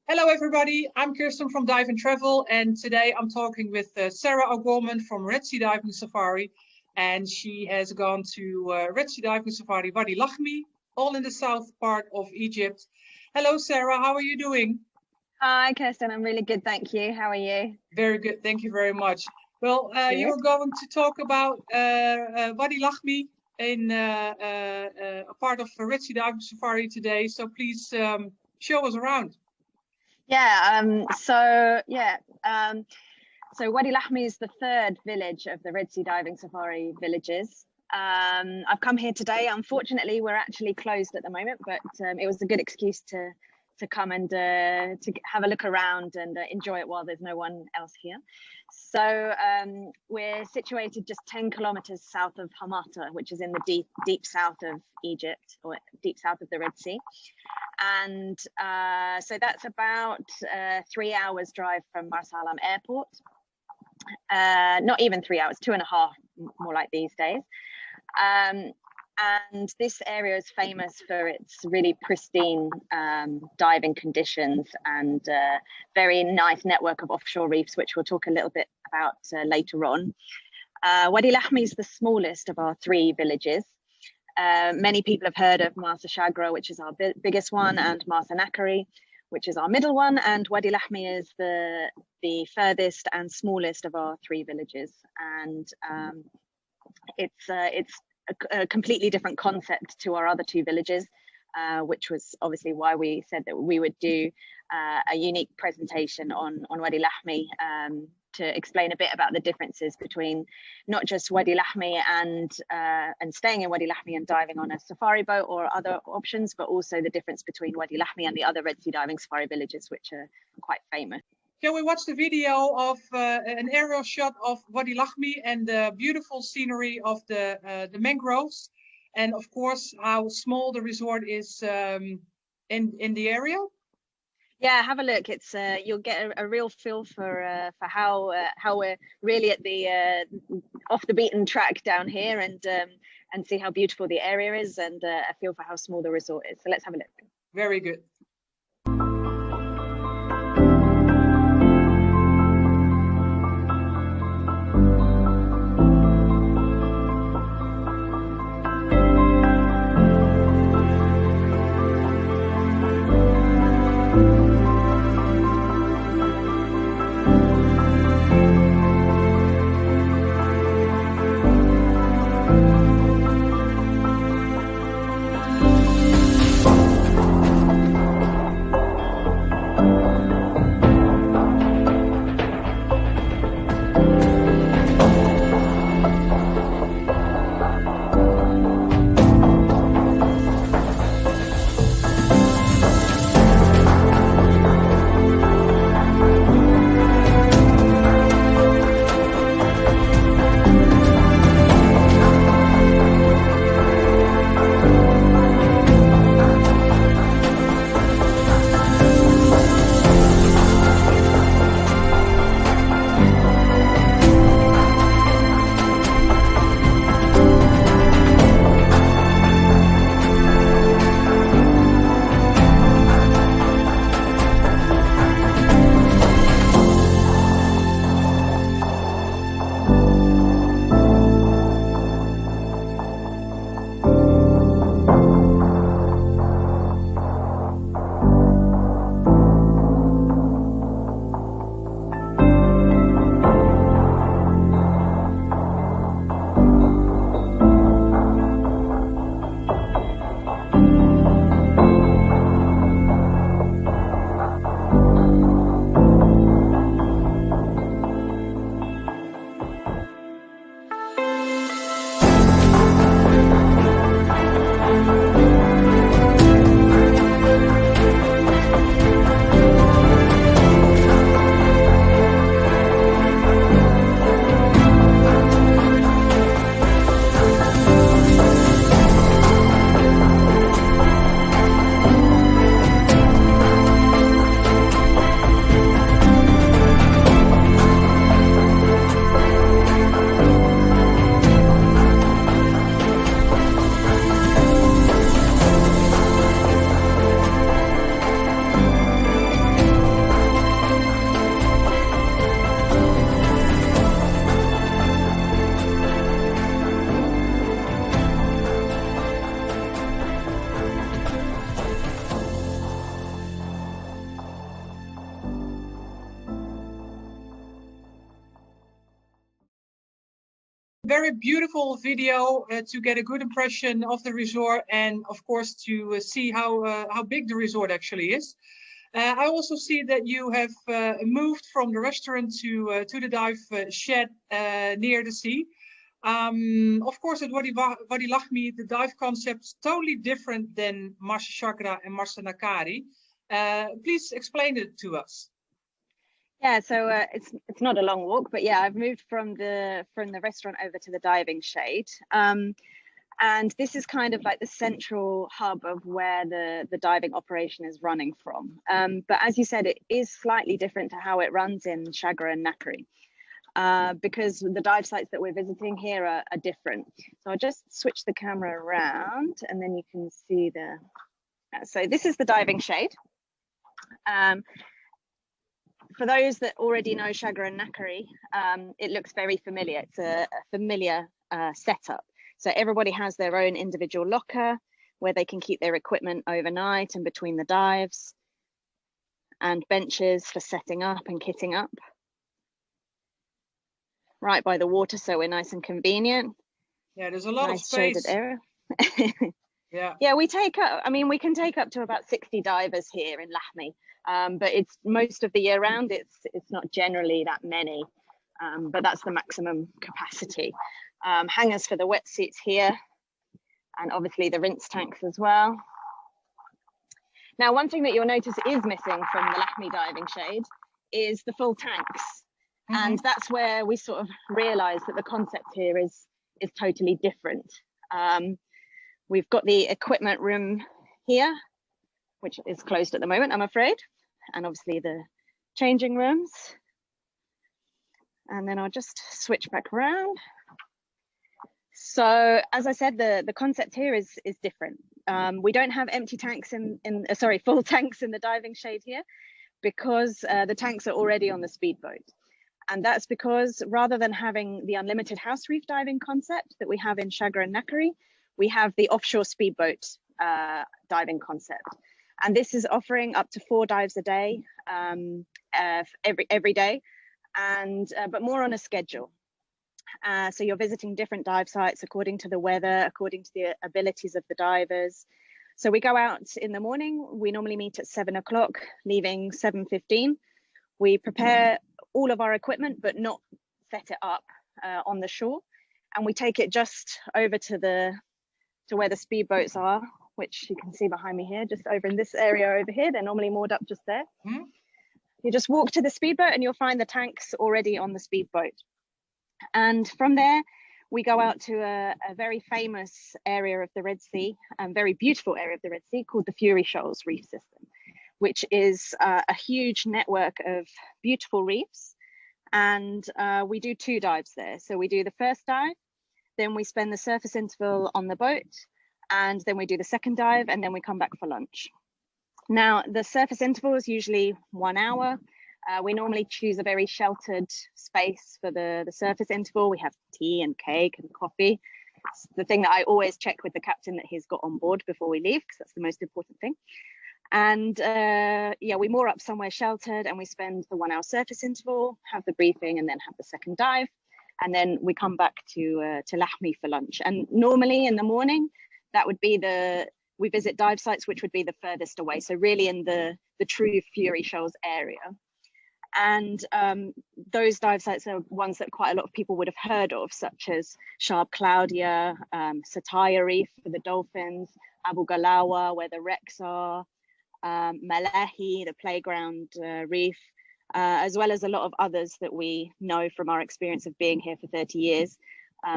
Hello everybody, I'm Kirsten from Dive and Travel, and today I'm talking with Sarah O'Gorman from Red Zee Diving Safari, and she has gone to Red Zee Diving Safari Wadi Lahami, all in the south part of Egypt. Hello Sarah, how are you doing? Hi Kirsten, I'm really good, thank you. How are you? Very good, thank you very much. Well, you are going to talk about Wadi Lahami in a part of Red Zee Diving Safari today, so please show us around. So Wadi Lahami is the third village of the Red Zee Diving Safari villages. I've come here today. Unfortunately, we're actually closed at the moment, but it was a good excuse to come and to have a look around and enjoy it while there's no one else here. So we're situated just 10 kilometers south of Hamata, which is in the deep south of Egypt, or deep south of the Red Sea. And so that's about 3 hours drive from Marsa Alam airport. Not even 3 hours, 2.5, more like these days. And this area is famous for its really pristine diving conditions and very nice network of offshore reefs, which we'll talk a little bit about later on. Wadi Lahami is the smallest of our 3 villages. Many people have heard of Marsa Shagra, which is our biggest one, and Marsa Nakari, which is our middle one, and Wadi Lahami is the furthest and smallest of our 3 villages. And it's a completely different concept to our other 2 villages, which was obviously why we said that we would do a unique presentation on Wadi Lahami to explain a bit about the differences between not just Wadi Lahami and staying in Wadi Lahami and diving on a safari boat or other options, but also the difference between Wadi Lahami and the other Red Zee diving safari villages, which are quite famous. Can we watch the video of an aerial shot of Wadi Lahami and the beautiful scenery of the mangroves, and of course how small the resort is in the area? Yeah, have a look. It's you'll get a real feel for how we're really at the off the beaten track down here, and see how beautiful the area is, and a feel for how small the resort is. So let's have a look. Very good. very beautiful video to get a good impression of the resort, and of course to see how big the resort actually is. I also see that you have moved from the restaurant to the dive shed near the sea. Of course, at Wadi Lahami, the dive concept is totally different than Marsa Chagra and Marsa Nakari. Please explain it to us. Yeah, so it's not a long walk, but yeah, I've moved from the restaurant over to the diving shade. And this is kind of like the central hub of where the diving operation is running from. But as you said, it is slightly different to how it runs in Chagra and Nakari, because the dive sites that we're visiting here are different. So I'll just switch the camera around and then you can see so this is the diving shade. For those that already know Chagra and Nakari, it looks very familiar. It's a familiar setup. So everybody has their own individual locker where they can keep their equipment overnight and between the dives, and benches for setting up and kitting up. Right by the water, so we're nice and convenient. Yeah, there's a lot nice of space. Shaded area. Yeah. Yeah, we can take up to about 60 divers here in Lahami, but it's most of the year round. It's not generally that many, but that's the maximum capacity. Hangers for the wetsuits here, and obviously the rinse tanks as well. Now, one thing that you'll notice is missing from the Lahami diving shade is the full tanks. Mm-hmm. And that's where we sort of realize that the concept here is totally different. We've got the equipment room here, which is closed at the moment, I'm afraid, and obviously the changing rooms. And then I'll just switch back around. So as I said, the concept here is different. We don't have empty tanks full tanks in the diving shade here, because the tanks are already on the speedboat. And that's because rather than having the unlimited house reef diving concept that we have in Chagra and Nakari, we have the offshore speedboat diving concept. And this is offering up to 4 dives a day, every day, and but more on a schedule. So you're visiting different dive sites according to the weather, according to the abilities of the divers. So we go out in the morning. We normally meet at 7 o'clock, leaving 7:15. We prepare all of our equipment, but not set it up on the shore. And we take it just over to where the speedboats are, which you can see behind me here, just over in this area over here. They're normally moored up just there. Mm-hmm. You just walk to the speedboat and you'll find the tanks already on the speedboat. And from there, we go out to a very famous area of the Red Sea, a very beautiful area of the Red Sea called the Fury Shoals reef system, which is a huge network of beautiful reefs. And we do 2 dives there. So we do the first dive, then we spend the surface interval on the boat, and then we do the second dive, and then we come back for lunch. Now, the surface interval is usually 1 hour. We normally choose a very sheltered space for the surface interval. We have tea and cake and coffee. It's the thing that I always check with the captain that he's got on board before we leave, because that's the most important thing. And yeah, we moor up somewhere sheltered and we spend the 1 hour surface interval, have the briefing, and then have the second dive. And then we come back to Lahami for lunch. And normally in the morning, that would be we visit dive sites, which would be the furthest away. So really in the true Fury Shoals area. And those dive sites are ones that quite a lot of people would have heard of, such as Sharp Claudia, Sataya Reef for the dolphins, Abu Galawa, where the wrecks are, Malahi, the playground reef, as well as a lot of others that we know from our experience of being here for 30 years.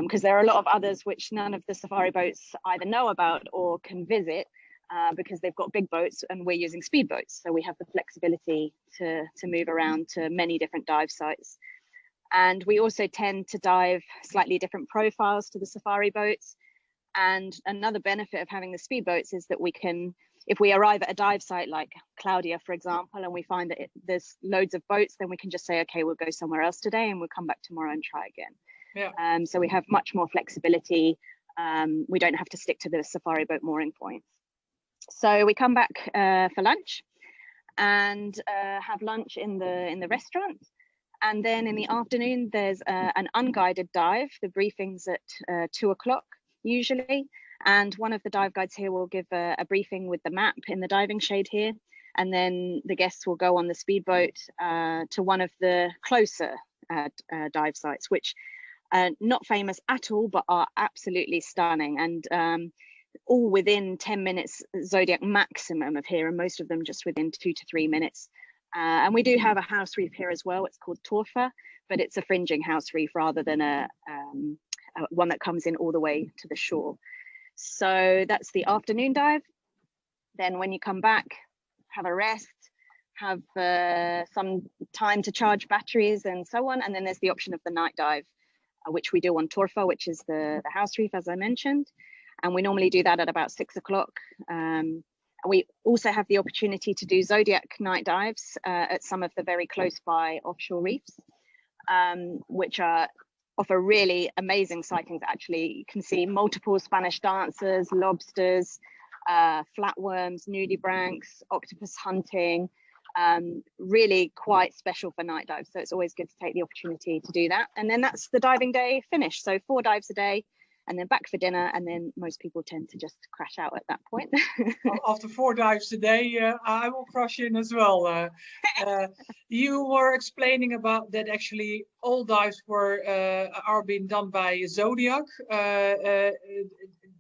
Because there are a lot of others which none of the safari boats either know about or can visit, because they've got big boats and we're using speedboats. So we have the flexibility to move around to many different dive sites. And we also tend to dive slightly different profiles to the safari boats. And another benefit of having the speedboats is that we can, if we arrive at a dive site like Claudia, for example, and we find that there's loads of boats, then we can just say, okay, we'll go somewhere else today and we'll come back tomorrow and try again. Yeah. So we have much more flexibility. We don't have to stick to the safari boat mooring points. So we come back for lunch and have lunch in the restaurant. And then in the afternoon, there's an unguided dive. The briefing's at 2 o'clock usually. And one of the dive guides here will give a briefing with the map in the diving shade here. And then the guests will go on the speedboat to one of the closer dive sites, which are not famous at all, but are absolutely stunning. And all within 10 minutes Zodiac maximum of here, and most of them just within 2 to 3 minutes. And we do have a house reef here as well. It's called Torfa, but it's a fringing house reef rather than a one that comes in all the way to the shore. So that's the afternoon dive. Then when you come back, have a rest, have some time to charge batteries and so on. And then there's the option of the night dive, which we do on Torfa, which is the house reef, as I mentioned. And we normally do that at about 6 o'clock. We also have the opportunity to do Zodiac night dives at some of the very close by offshore reefs, which offer really amazing sightings. Actually, you can see multiple Spanish dancers, lobsters, flatworms, nudibranchs, octopus hunting, really quite special for night dives. So it's always good to take the opportunity to do that. And then that's the diving day finished. So 4 dives a day, and then back for dinner, and then most people tend to just crash out at that point. After 4 dives a day, I will crash in as well. You were explaining about that actually all dives are being done by Zodiac.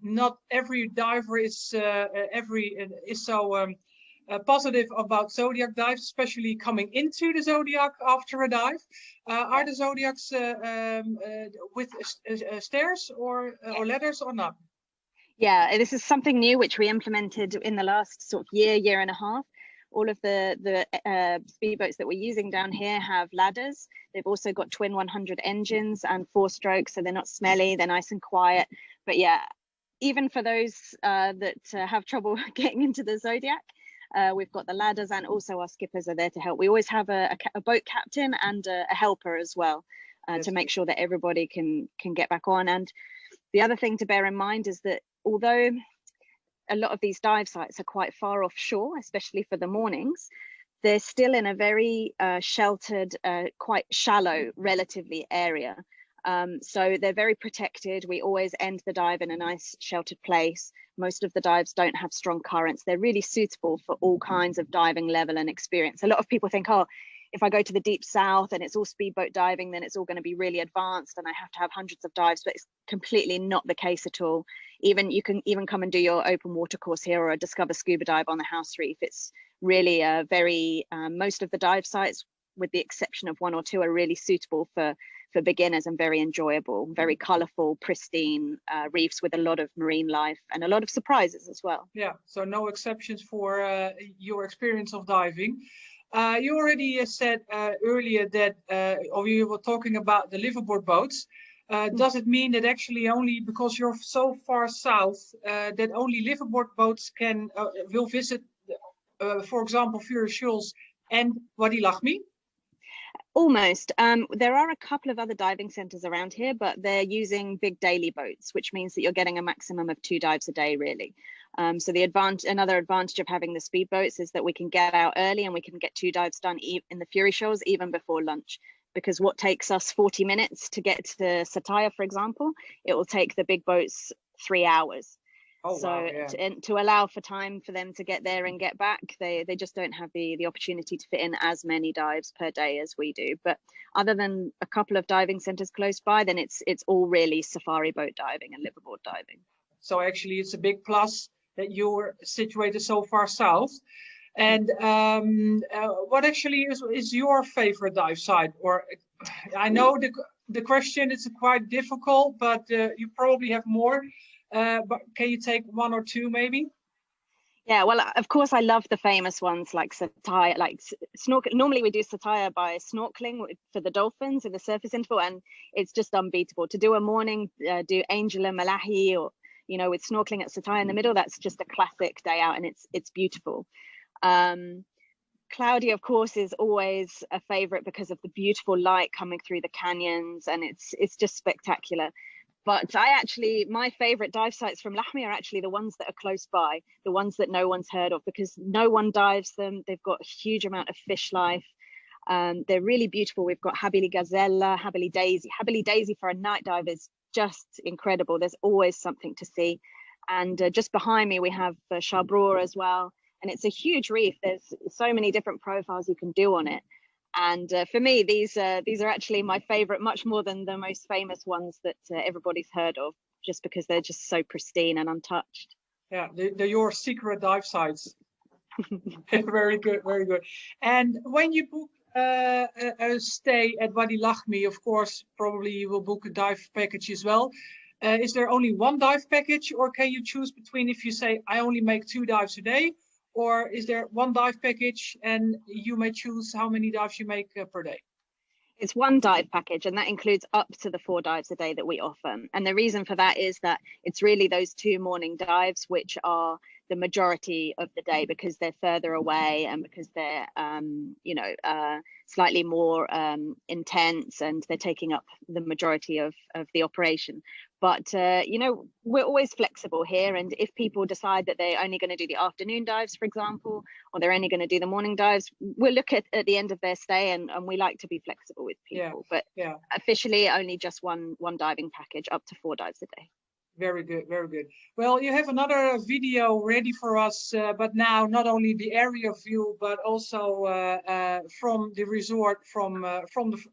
Not every diver is so positive about Zodiac dives, especially coming into the Zodiac after a dive. Are the Zodiacs with stairs or ladders or not? Yeah, this is something new which we implemented in the last sort of year and a half. All of the speedboats that we're using down here have ladders. They've also got twin 100 engines and 4 strokes, so they're not smelly, they're nice and quiet. But yeah, even for those that have trouble getting into the Zodiac, we've got the ladders, and also our skippers are there to help. We always have a boat captain and a helper as well, to make sure that everybody can get back on. And the other thing to bear in mind is that although a lot of these dive sites are quite far offshore, especially for the mornings, they're still in a very sheltered, quite shallow relatively area. So they're very protected. We always end the dive in a nice sheltered place. Most of the dives don't have strong currents. They're really suitable for all kinds of diving level and experience. A lot of people think, oh, if I go to the deep south and it's all speedboat diving, then it's all going to be really advanced and I have to have hundreds of dives, but it's completely not the case at all. You can even come and do your open water course here or a discover scuba dive on the house reef. It's really most of the dive sites, with the exception of 1 or 2, are really suitable for beginners and very enjoyable, very colorful, pristine reefs with a lot of marine life and a lot of surprises as well. Yeah, so no exceptions for your experience of diving. You already said earlier that, or you were talking about the liveaboard boats. Does it mean that actually only because you're so far south that only liveaboard boats will visit, for example, Fury Shoals and Wadi Lahami? Almost. There are a couple of other diving centers around here, but they're using big daily boats, which means that you're getting a maximum of 2 dives a day, really. So another advantage of having the speedboats is that we can get out early and we can get 2 dives done in the Fury Shoals even before lunch. Because what takes us 40 minutes to get to Sataya, for example, it will take the big boats 3 hours. Oh, so wow, yeah. to allow for time for them to get there and get back, they just don't have the opportunity to fit in as many dives per day as we do. But other than a couple of diving centers close by, then it's all really safari boat diving and liveaboard diving. So actually it's a big plus that you're situated so far south. And what actually is your favorite dive site? Or I know the question is quite difficult, but you probably have more. But can you take 1 or 2 maybe? Yeah, well, of course, I love the famous ones like Sataya, like snorkel. Normally we do Sataya by snorkeling for the dolphins in the surface interval, and it's just unbeatable. To do a morning, do Angela Malahi, or with snorkeling at Sataya in the middle, that's just a classic day out, and it's beautiful. Cloudy, of course, is always a favorite because of the beautiful light coming through the canyons, and it's just spectacular. But my favorite dive sites from Lahami are actually the ones that are close by, the ones that no one's heard of, because no one dives them. They've got a huge amount of fish life. They're really beautiful. We've got Habili Gazella, Habili Daisy. Habili Daisy for a night dive is just incredible. There's always something to see. And just behind me, we have Chabror as well. And it's a huge reef. There's so many different profiles you can do on it. And for me, these are actually my favorite, much more than the most famous ones that everybody's heard of, just because they're just so pristine and untouched. Yeah, they're your secret dive sites. Very good, very good. And when you book a stay at Wadi Lahami, of course, probably you will book a dive package as well. Is there only one dive package, or can you choose between, if you say, I only make 2 dives a day, or is there one dive package and you may choose how many dives you make per day? It's one dive package, and that includes up to the 4 dives a day that we offer. And the reason for that is that it's really those 2 morning dives which are the majority of the day, because they're further away and because they're slightly more intense, and they're taking up the majority of the operation. But we're always flexible here, and if people decide that they're only going to do the afternoon dives, for example, or they're only going to do the morning dives, we'll look at the end of their stay, and we like to be flexible with people. But officially only just one diving package, up to 4 dives a day. Very good, very good. Well, you have another video ready for us, but now not only the area view, but also from the resort, from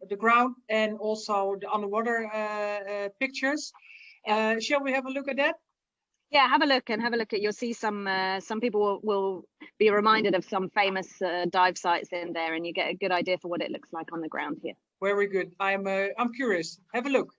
the ground, and also the underwater pictures. Shall we have a look at that? Yeah, have a look at. You'll see some people will be reminded of some famous dive sites in there, and you get a good idea for what it looks like on the ground here. Very good. I'm curious. Have a look.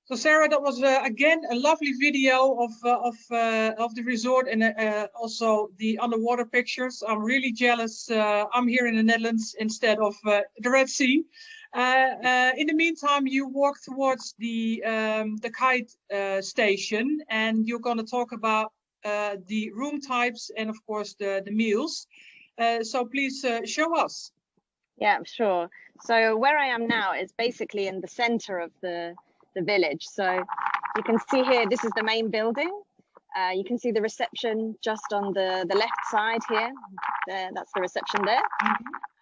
So Sarah, that was again a lovely video of the resort and also the underwater pictures. I'm really jealous. I'm here in the Netherlands instead of the Red Sea. In the meantime, you walk towards the kite station, and you're going to talk about the room types and, of course, the meals. So please show us. Yeah, sure. So where I am now is basically in the center of the village. So you can see here, this is the main building. You can see the reception just on the left side here. That's the reception there.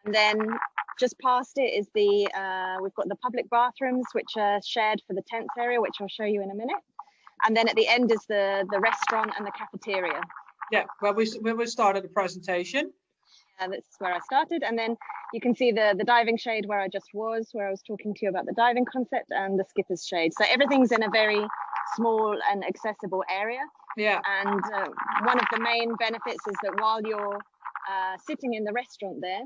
And then just past it is we've got the public bathrooms, which are shared for the tents area, which I'll show you in a minute. And then at the end is the restaurant and the cafeteria. Yeah, where we started the presentation. That's where I started. And then you can see the diving shade where I was talking to you about the diving concept, and the skipper's shade. So everything's in a very small and accessible area. Yeah. And one of the main benefits is that while you're sitting in the restaurant there,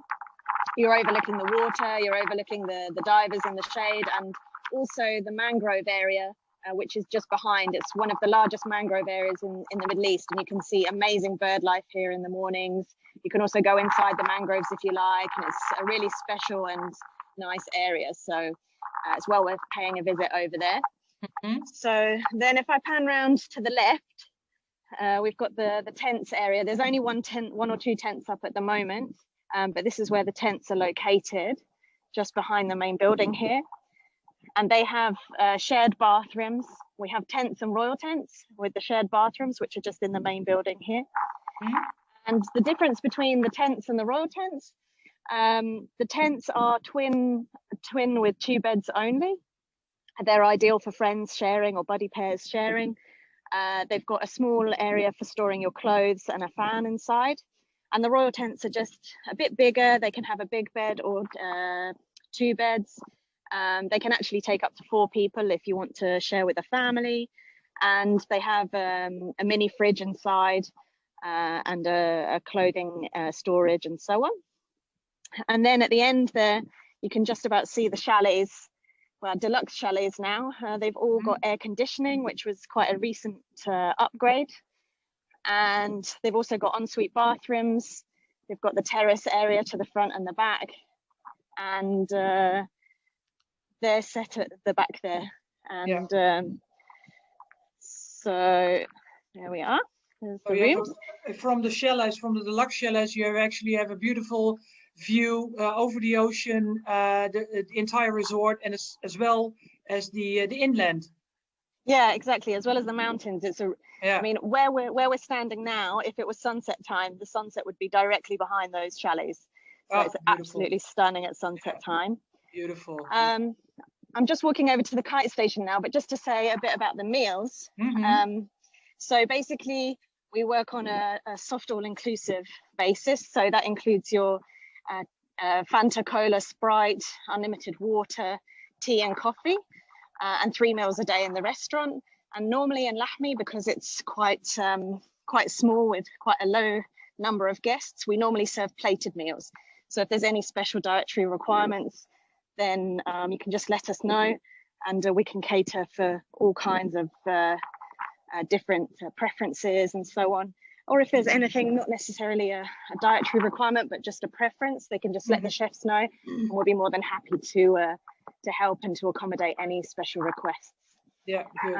you're overlooking the water, you're overlooking the divers in the shade, and also the mangrove area, which is just behind. It's one of the largest mangrove areas in the Middle East, and you can see amazing bird life here in the mornings. You can also go inside the mangroves if you like, and it's a really special and nice area. So it's well worth paying a visit over there. So then if I pan round to the left, we've got the tents area. There's only one or two tents up at the moment, but this is where the tents are located, just behind the main building here. And they have shared bathrooms. We have tents and royal tents with the shared bathrooms, which are just in the main building here. And the difference between the tents and the royal tents, the tents are twin with 2 beds only. They're ideal for friends sharing or buddy pairs sharing. They've got a small area for storing your clothes and a fan inside. And the royal tents are just a bit bigger. They can have a big bed or 2 beds. They can actually take up to 4 people if you want to share with a family. And they have a mini fridge inside and a clothing storage and so on. And then at the end there, you can just about see the chalets, well, deluxe chalets now. They've all got air conditioning, which was quite a recent upgrade. And they've also got ensuite bathrooms. They've got the terrace area to the front and the back. And they're set at the back there. And so there we are. There's the rooms. From the chalets, from the deluxe chalets, you actually have a beautiful view over the ocean, the entire resort, and as well as the inland. Yeah, exactly. As well as the mountains. It's I mean, where we're standing now, if it was sunset time, the sunset would be directly behind those chalets. So it's absolutely stunning at sunset time. Beautiful. I'm just walking over to the kite station now, but just to say a bit about the meals. So basically, we work on a soft all-inclusive basis. So that includes your Fanta, Cola, Sprite, unlimited water, tea and coffee, and 3 meals a day in the restaurant. And normally in Lahmi, because it's quite small with quite a low number of guests, we normally serve plated meals. So if there's any special dietary requirements, then you can just let us know, and we can cater for all kinds of different preferences and so on. Or if there's anything, not necessarily a dietary requirement, but just a preference, they can just let the chefs know, and we'll be more than happy to help and to accommodate any special requests. Yeah, good.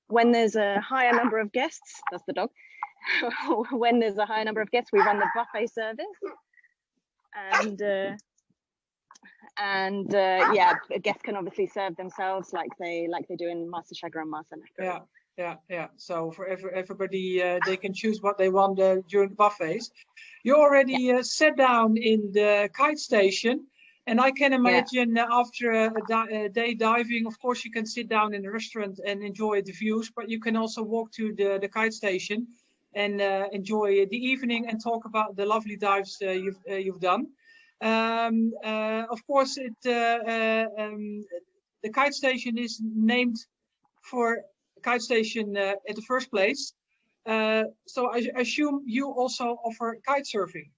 When there's a higher number of guests, that's the dog. When there's a higher number of guests, we run the buffet service, and yeah, guests can obviously serve themselves like they do in Marsa and Marsa Alam. Yeah. So for everybody, they can choose what they want during the buffets. You already sat down in the kite station, and I can imagine after a day diving, of course, you can sit down in the restaurant and enjoy the views, but you can also walk to the kite station and enjoy the evening and talk about the lovely dives you've done. Of course, the kite station is named for kite station at the first place. So I assume you also offer kite surfing.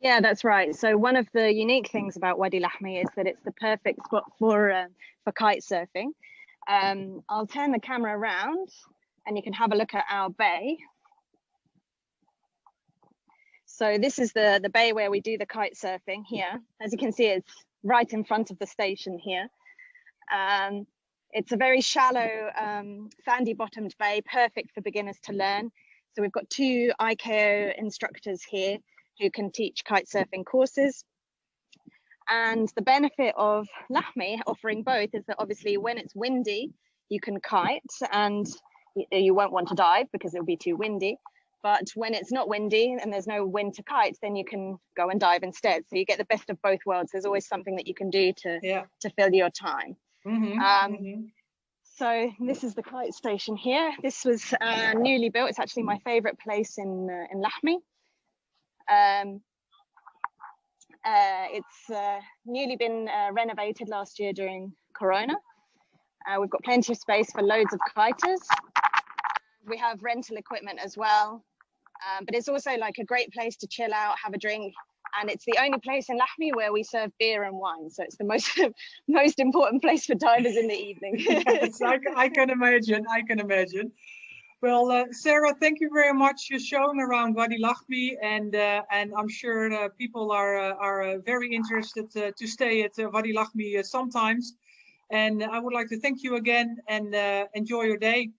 Yeah, that's right. So one of the unique things about Wadi Lahami is that it's the perfect spot for kite surfing. I'll turn the camera around and you can have a look at our bay. So this is the bay where we do the kite surfing here. As you can see, it's right in front of the station here. It's a very shallow, sandy bottomed bay, perfect for beginners to learn. So we've got 2 ICAO instructors here who can teach kite surfing courses. And the benefit of Lahami offering both is that obviously when it's windy, you can kite and you won't want to dive because it'll be too windy. But when it's not windy and there's no wind to kite, then you can go and dive instead. So you get the best of both worlds. There's always something that you can do to fill your time. So this is the kite station here. This was newly built. It's actually my favorite place in Lahami. It's newly been renovated last year during Corona. We've got plenty of space for loads of kiters. We have rental equipment as well, but it's also like a great place to chill out, have a drink, and it's the only place in Lahami where we serve beer and wine. So it's the most important place for divers in the evening. Yes, I can imagine. I can imagine. Well, Sarah, thank you very much for showing around Wadi Lahami, and I'm sure people are very interested to stay at Wadi Lahami sometimes. And I would like to thank you again and enjoy your day.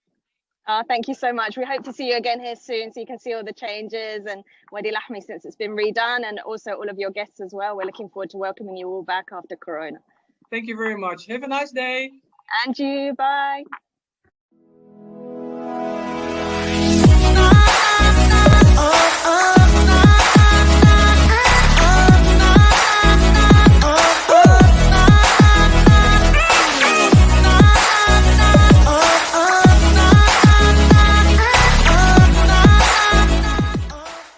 Thank you so much. We hope to see you again here soon so you can see all the changes and Wadi Lahami since it's been redone, and also all of your guests as well. We're looking forward to welcoming you all back after Corona. Thank you very much. Have a nice day. And you. Bye.